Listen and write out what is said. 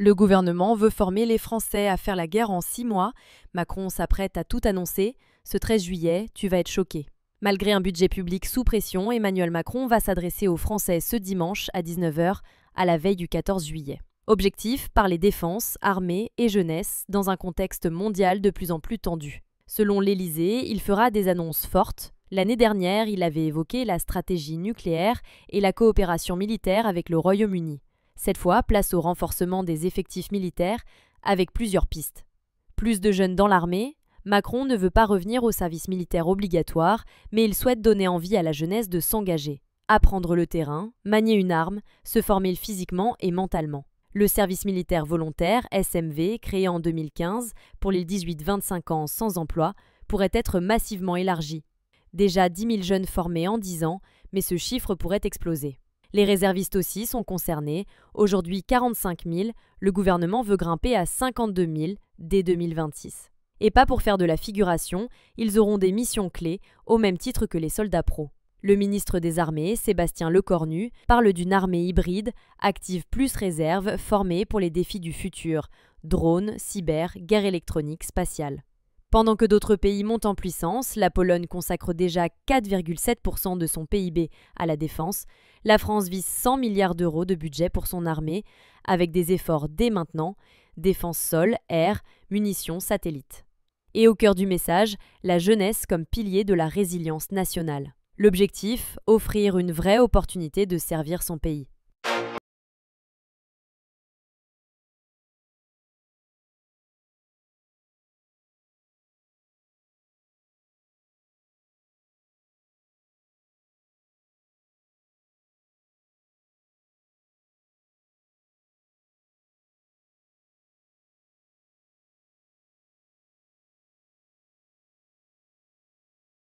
Le gouvernement veut former les Français à faire la guerre en 6 mois. Macron s'apprête à tout annoncer. Ce 13 juillet, tu vas être choqué. Malgré un budget public sous pression, Emmanuel Macron va s'adresser aux Français ce dimanche à 19 h, à la veille du 14 juillet. Objectif, parler défense, armée et jeunesse dans un contexte mondial de plus en plus tendu. Selon l'Élysée, il fera des annonces fortes. L'année dernière, il avait évoqué la stratégie nucléaire et la coopération militaire avec le Royaume-Uni. Cette fois, place au renforcement des effectifs militaires avec plusieurs pistes. Plus de jeunes dans l'armée. Macron ne veut pas revenir au service militaire obligatoire, mais il souhaite donner envie à la jeunesse de s'engager, apprendre le terrain, manier une arme, se former physiquement et mentalement. Le service militaire volontaire, SMV, créé en 2015 pour les 18-25 ans sans emploi, pourrait être massivement élargi. Déjà 10 000 jeunes formés en 10 ans, mais ce chiffre pourrait exploser. Les réservistes aussi sont concernés. Aujourd'hui 45 000, le gouvernement veut grimper à 52 000 dès 2026. Et pas pour faire de la figuration, ils auront des missions clés, au même titre que les soldats pros. Le ministre des Armées, Sébastien Lecornu, parle d'une armée hybride, active plus réserve, formée pour les défis du futur, drones, cyber, guerre électronique, spatiale. Pendant que d'autres pays montent en puissance, la Pologne consacre déjà 4,7% de son PIB à la défense, la France vise 100 milliards d'euros de budget pour son armée, avec des efforts dès maintenant, défense sol, air, munitions, satellites. Et au cœur du message, la jeunesse comme pilier de la résilience nationale. L'objectif, offrir une vraie opportunité de servir son pays.